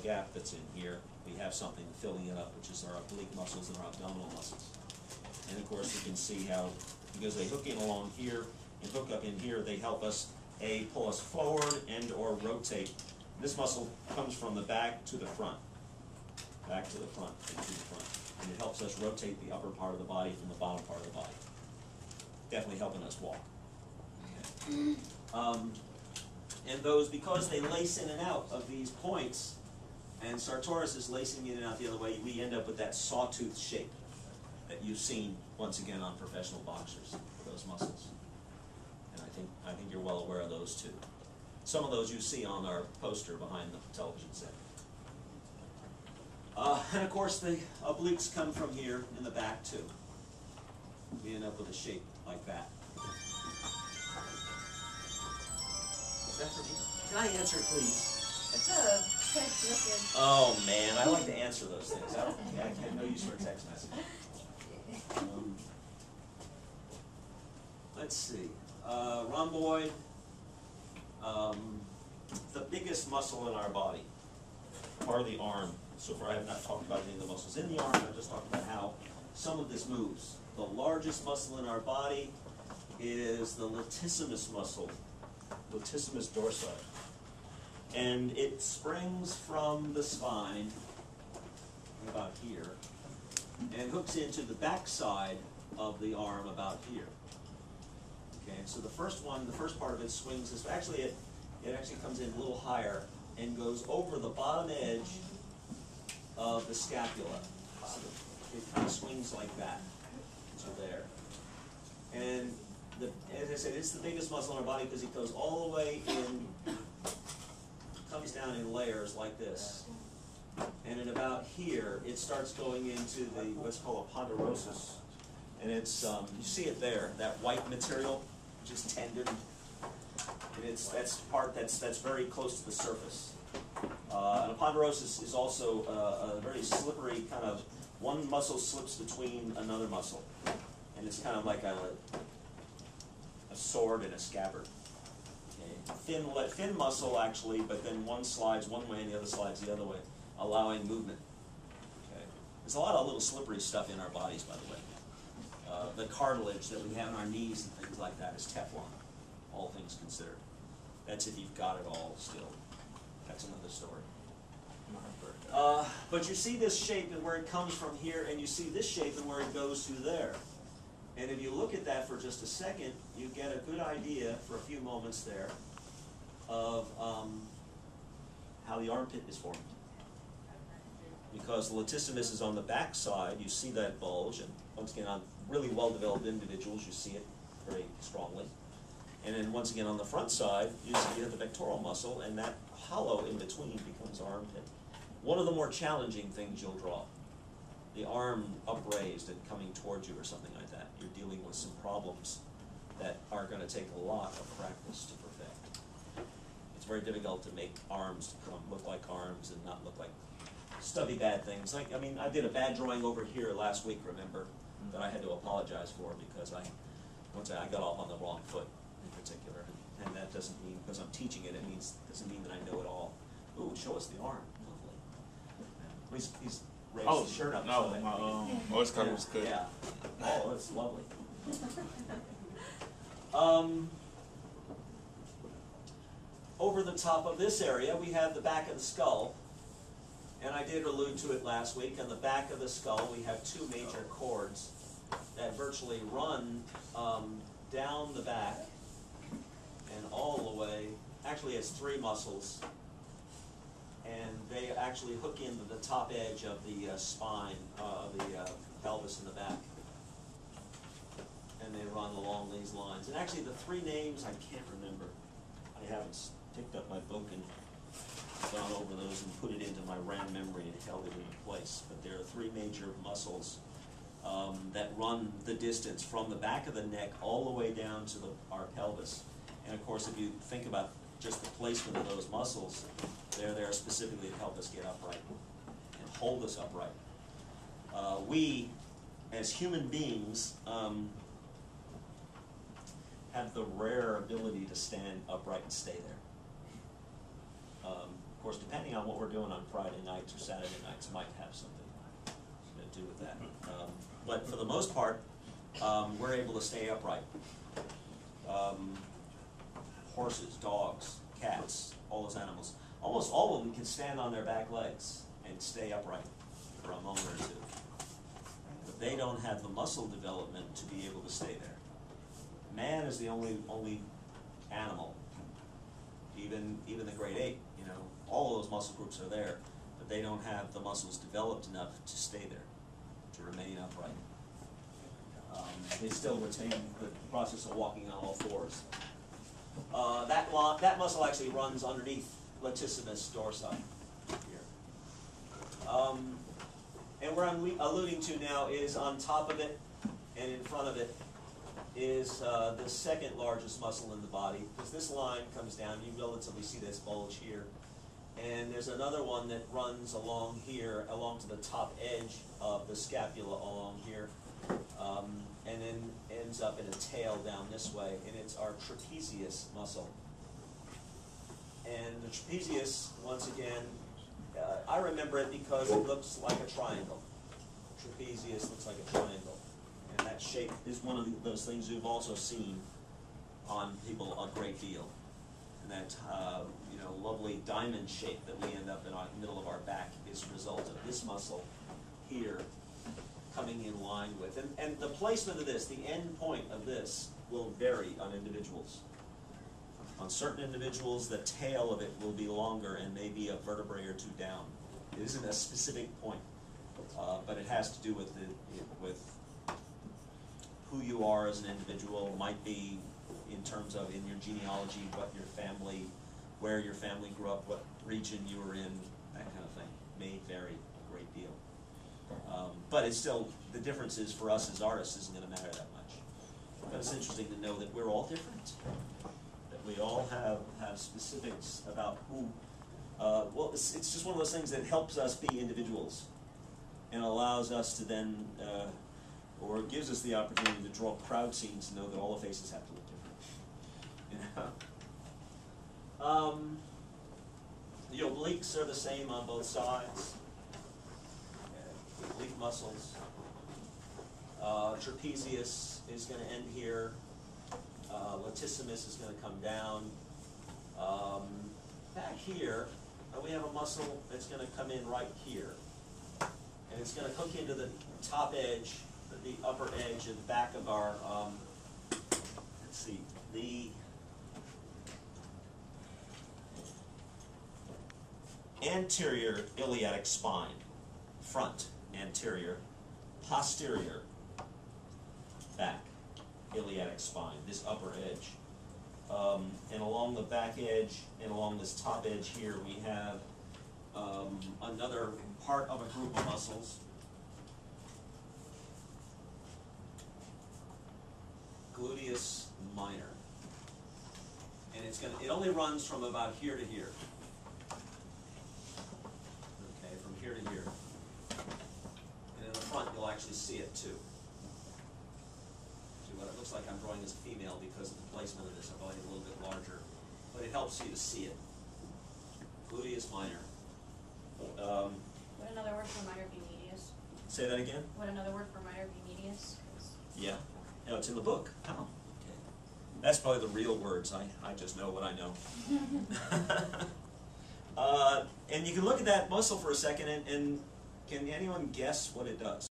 gap that's in here, we have something filling it up, which is our oblique muscles and our abdominal muscles. And of course you can see how, because they hook in along here and hook up in here, they help us, A, pull us forward and or rotate. This muscle comes from the back to the front. Back to the front and to the front. And it helps us rotate the upper part of the body from the bottom part of the body. Definitely helping us walk. And those, because they lace in and out of these points, and Sartorius is lacing in and out the other way, we end up with that sawtooth shape that you've seen once again on professional boxers for those muscles. And I think you're well aware of those too. Some of those you see on our poster behind the television set. And of course the obliques come from here in the back too. We end up with a shape like that. Is that for me? Can I answer, please? It's a text message. Oh man, I like to answer those things. I can't no use for a text message. Let's see. Rhomboid, the biggest muscle in our body, part of the arm. So far I have not talked about any of the muscles in the arm, I've just talked about how some of this moves. The largest muscle in our body is the latissimus muscle, latissimus dorsi. And it springs from the spine, about here, and hooks into the back side of the arm about here. Okay, so the first one, the first part of it swings this, actually it actually comes in a little higher and goes over the bottom edge of the scapula. So it kind of swings like that to there. And as I said, it's the biggest muscle in our body because it goes all the way in, comes down in layers like this. And at about here, it starts going into the what's called a ponderosus. And it's, you see it there, that white material, which is tendon. And that's part that's very close to the surface. And a ponderosus is also a very slippery kind of, one muscle slips between another muscle. And it's kind of like a sword and a scabbard. Okay. Thin muscle actually, but then one slides one way and the other slides the other way, allowing movement. Okay. There's a lot of little slippery stuff in our bodies, by the way. The cartilage that we have in our knees and things like that is Teflon, all things considered. That's if you've got it all still. That's another story. But you see this shape and where it comes from here, and you see this shape and where it goes to there. And if you look at that for just a second, you get a good idea for a few moments there of how the armpit is formed. Because the latissimus is on the back side, you see that bulge, and once again on really well-developed individuals you see it very strongly. And then once again on the front side, you see you have the pectoral muscle, and that hollow in between becomes our armpit. One of the more challenging things you'll draw, the arm upraised and coming towards you or something like that. You're dealing with some problems that are going to take a lot of practice to perfect. It's very difficult to make arms look like arms and not look like stubby bad things. Like, I mean, I did a bad drawing over here last week, remember, that I had to apologize for because I got off on the wrong foot in particular. And that doesn't mean, because I'm teaching it, doesn't mean that I know it all. Ooh, show us the arm. Lovely. He's raised his shirt up. No, my voice cover was good. Yeah. Oh, that's lovely. Over the top of this area, we have the back of the skull. And I did allude to it last week. On the back of the skull, we have two major cords that virtually run down the back and all the way. Actually, it's three muscles. And they actually hook into the top edge of the spine, of the pelvis in the back. And they run along these lines. And actually, the three names, I can't remember. I haven't picked up my book and gone over those and put it into my RAM memory and held it in place. But there are three major muscles that run the distance from the back of the neck all the way down to our pelvis. And of course, if you think about just the placement of those muscles, they're there specifically to help us get upright and hold us upright. We, as human beings, have the rare ability to stand upright and stay there. Of course, depending on what we're doing on Friday nights or Saturday nights, might have something to do with that. But for the most part, we're able to stay upright. Horses, dogs, cats, all those animals, almost all of them can stand on their back legs and stay upright for a moment or two. But they don't have the muscle development to be able to stay there. Man is the only animal, even the great ape, you know, all of those muscle groups are there, but they don't have the muscles developed enough to stay there, to remain upright. They still retain the process of walking on all fours. That muscle actually runs underneath latissimus dorsi here. And where I'm alluding to now is on top of it and in front of it is the second largest muscle in the body, because this line comes down, you relatively see this bulge here, and there's another one that runs along here, along to the top edge of the scapula along here, and then ends up in a tail down this way, and it's our trapezius muscle. And the trapezius, once again, I remember it because it looks like a triangle. Trapezius looks like a triangle. And that shape is one of those things you've also seen on people a great deal. And that you know, lovely diamond shape that we end up in the middle of our back is a result of this muscle here coming in line with. And the placement of this, the end point of this, will vary on individuals. On certain individuals, the tail of it will be longer and maybe a vertebrae or two down. It isn't a specific point, but it has to do with who you are as an individual. Might be in terms of in your genealogy, what your family, where your family grew up, what region you were in, that kind of thing. May vary a great deal. But it's still, the difference is for us as artists isn't going to matter that much. But it's interesting to know that we're all different. That we all have specifics about who, well, it's just one of those things that helps us be individuals and allows us to then, or gives us the opportunity to draw crowd scenes to know that all the faces have to look different. You know? The obliques are the same on both sides. The oblique muscles. Trapezius is going to end here. Latissimus is going to come down. Back here, we have a muscle that's going to come in right here. And it's going to hook into the top edge, the upper edge at the back of our, let's see, the anterior iliac spine, front, anterior, posterior, back, iliac spine, this upper edge. And along the back edge and along this top edge here, we have another part of a group of muscles. Gluteus minor. And it only runs from about here to here. Okay, from here to here. And in the front, you'll actually see it too. See what it looks like I'm drawing as a female because of the placement of this. I'm going a little bit larger. But it helps you to see it. Gluteus minor. Would another word for minor be medius? Say that again? Would another word for minor be medius? Yeah. No, it's in the book. Oh, okay. That's probably the real words. I just know what I know. And you can look at that muscle for a second, and can anyone guess what it does?